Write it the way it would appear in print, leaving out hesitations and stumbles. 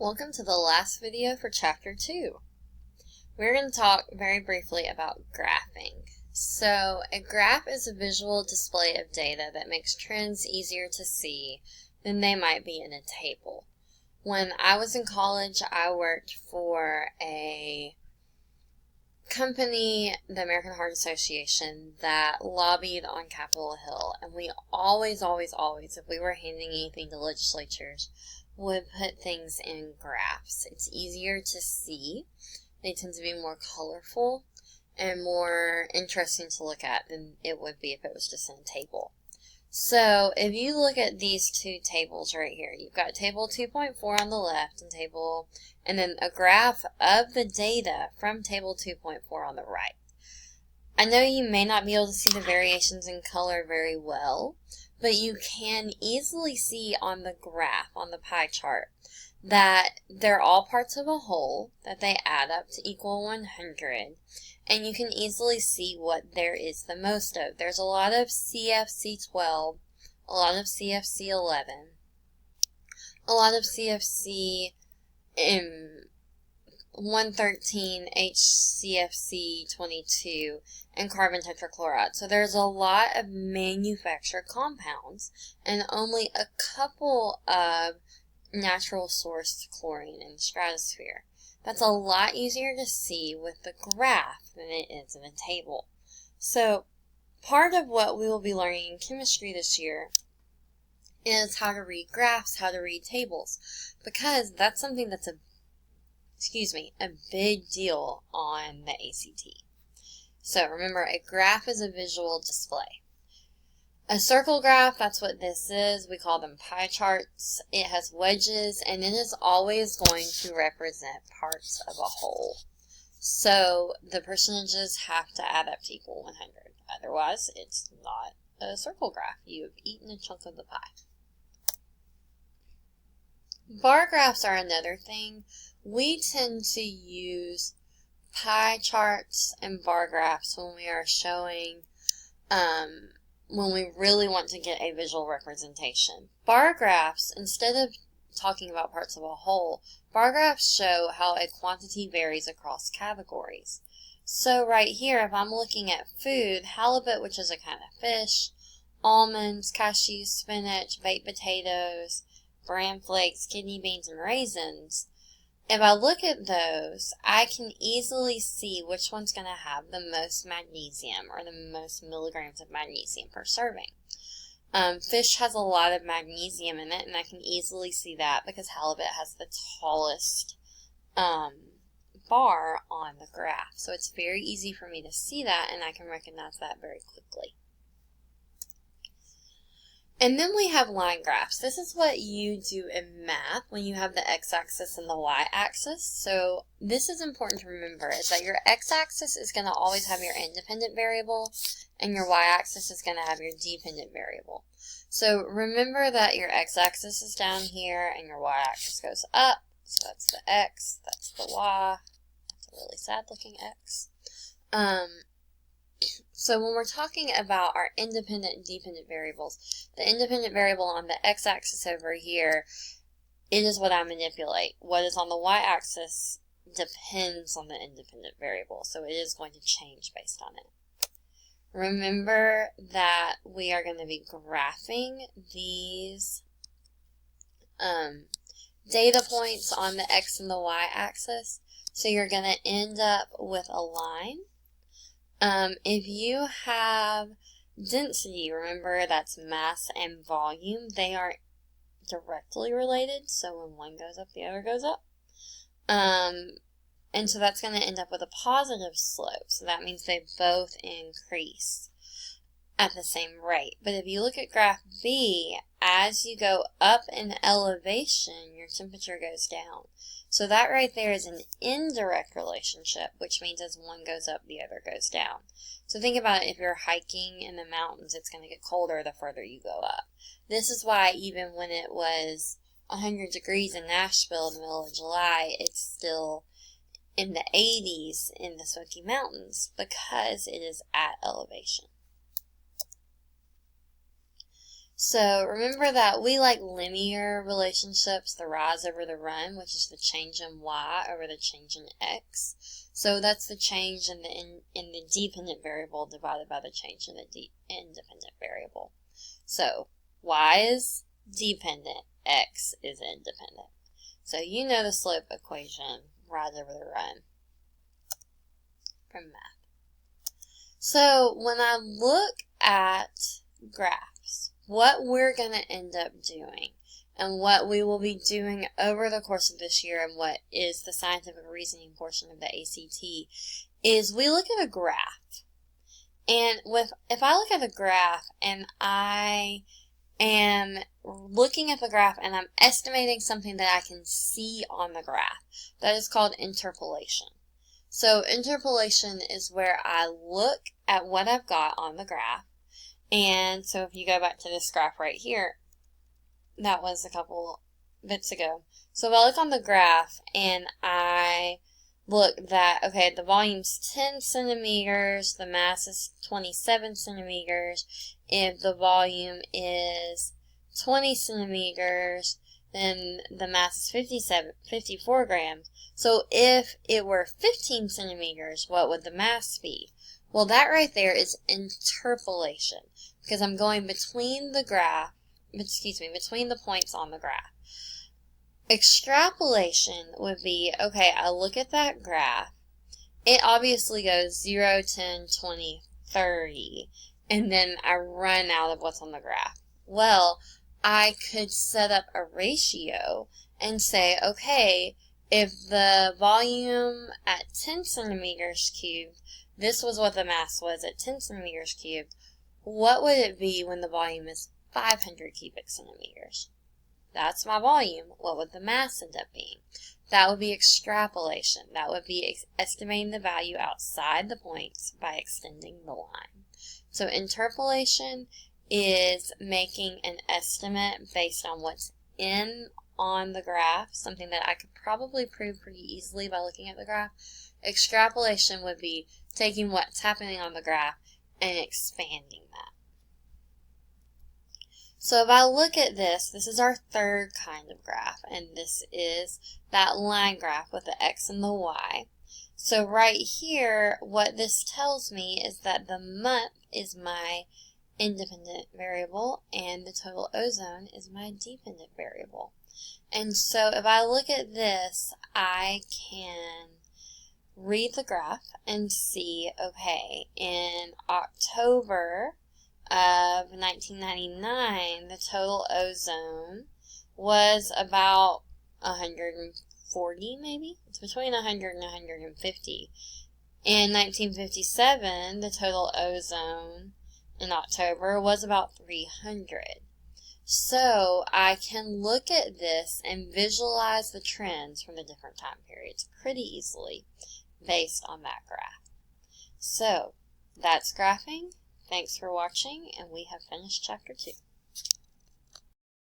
Welcome to the last video for Chapter 2. We're going to talk very briefly about graphing. So, a graph is a visual display of data that makes trends easier to see than they might be in a table. When I was in college, I worked for a company, the American Heart Association, that lobbied on Capitol Hill, and we always, if we were handing anything to legislatures, would put things in graphs. It's easier to see. They tend to be more colorful and more interesting to look at than it would be if it was just in a table. So if you look at these two tables right here, you've got table 2.4 on the left and then a graph of the data from table 2.4 on the right. I know you may not be able to see the variations in color very well, but you can easily see on the graph, on the pie chart, that they're all parts of a whole, that they add up to equal 100, and you can easily see what there is the most of. There's a lot of CFC12, a lot of CFC11, a lot of CFC 113, HCFC22, and carbon tetrachloride. So there's a lot of manufactured compounds and only a couple of natural sourced chlorine in the stratosphere. That's a lot easier to see with the graph than it is in a table. So part of what we will be learning in chemistry this year is how to read graphs, how to read tables, because that's something that's a big deal on the ACT. So remember, a graph is a visual display. A circle graph, that's what this is. We call them pie charts. It has wedges, and it is always going to represent parts of a whole. So the percentages have to add up to equal 100. Otherwise, it's not a circle graph. You have eaten a chunk of the pie. Bar graphs are another thing. We tend to use pie charts and bar graphs when we are showing, when we really want to get a visual representation. Bar graphs, instead of talking about parts of a whole, bar graphs show how a quantity varies across categories. So right here, if I'm looking at food, halibut, which is a kind of fish, almonds, cashews, spinach, baked potatoes, bran flakes, kidney beans, and raisins, if I look at those, I can easily see which one's going to have the most magnesium or the most milligrams of magnesium per serving. Fish has a lot of magnesium in it, and I can easily see that because halibut has the tallest bar on the graph. So it's very easy for me to see that, and I can recognize that very quickly. And then we have line graphs. This is what you do in math when you have the x-axis and the y-axis. So this is important to remember, is that your x-axis is going to always have your independent variable, and your y-axis is going to have your dependent variable. So remember that your x-axis is down here, and your y-axis goes up. So that's the x, that's the y. That's a really sad-looking x. So when we're talking about our independent and dependent variables, the independent variable on the x-axis over here, it is what I manipulate. What is on the y-axis depends on the independent variable, so it is going to change based on it. Remember that we are going to be graphing these data points on the x and the y-axis, so you're going to end up with a line. If you have density, remember that's mass and volume. They are directly related, so when one goes up, the other goes up. And so that's going to end up with a positive slope. So that means they both increase at the same rate. But if you look at graph B, as you go up in elevation, your temperature goes down. So that right there is an indirect relationship, which means as one goes up, the other goes down. So think about it, if you're hiking in the mountains, it's going to get colder the further you go up. This is why even when it was 100 degrees in Nashville in the middle of July, it's still in the 80s in the Smoky Mountains because it is at elevation. So remember that we like linear relationships, the rise over the run, which is the change in y over the change in x. So that's the change in the dependent variable divided by the change in the independent variable. So y is dependent, x is independent. So you know the slope equation, rise over the run, from math. So when I look at graphs, what we're going to end up doing and what we will be doing over the course of this year and what is the scientific reasoning portion of the ACT is we look at a graph. And if I look at a graph and I am looking at the graph and I'm estimating something that I can see on the graph, that is called interpolation. So interpolation is where I look at what I've got on the graph. And so if you go back to this graph right here, that was a couple bits ago. So if I look on the graph and I look that, okay, the volume's 10 centimeters, the mass is 27 centimeters. If the volume is 20 centimeters, then the mass is 54 grams. So if it were 15 centimeters, what would the mass be? Well, that right there is interpolation, because I'm going between the graph, between the points on the graph. Extrapolation would be, okay, I look at that graph, it obviously goes 0, 10, 20, 30, and then I run out of what's on the graph. Well, I could set up a ratio and say, okay, if the volume at 10 centimeters cubed, this was what the mass was at 10 centimeters cubed, what would it be when the volume is 500 cubic centimeters? That's my volume. What would the mass end up being? That would be extrapolation. That would be estimating the value outside the points by extending the line. So interpolation is making an estimate based on what's on the graph, something that I could probably prove pretty easily by looking at the graph. Extrapolation would be taking what's happening on the graph and expanding that. So if I look at this is our third kind of graph, and this is that line graph with the x and the y. So right here, what this tells me is that the month is my independent variable and the total ozone is my dependent variable. And so if I look at this, I can read the graph and see, okay, in October of 1999, the total ozone was about 140 maybe? It's between 100 and 150. In 1957, the total ozone in October was about 300. So I can look at this and visualize the trends from the different time periods pretty easily based on that graph. So that's graphing. Thanks for watching, and we have finished Chapter 2.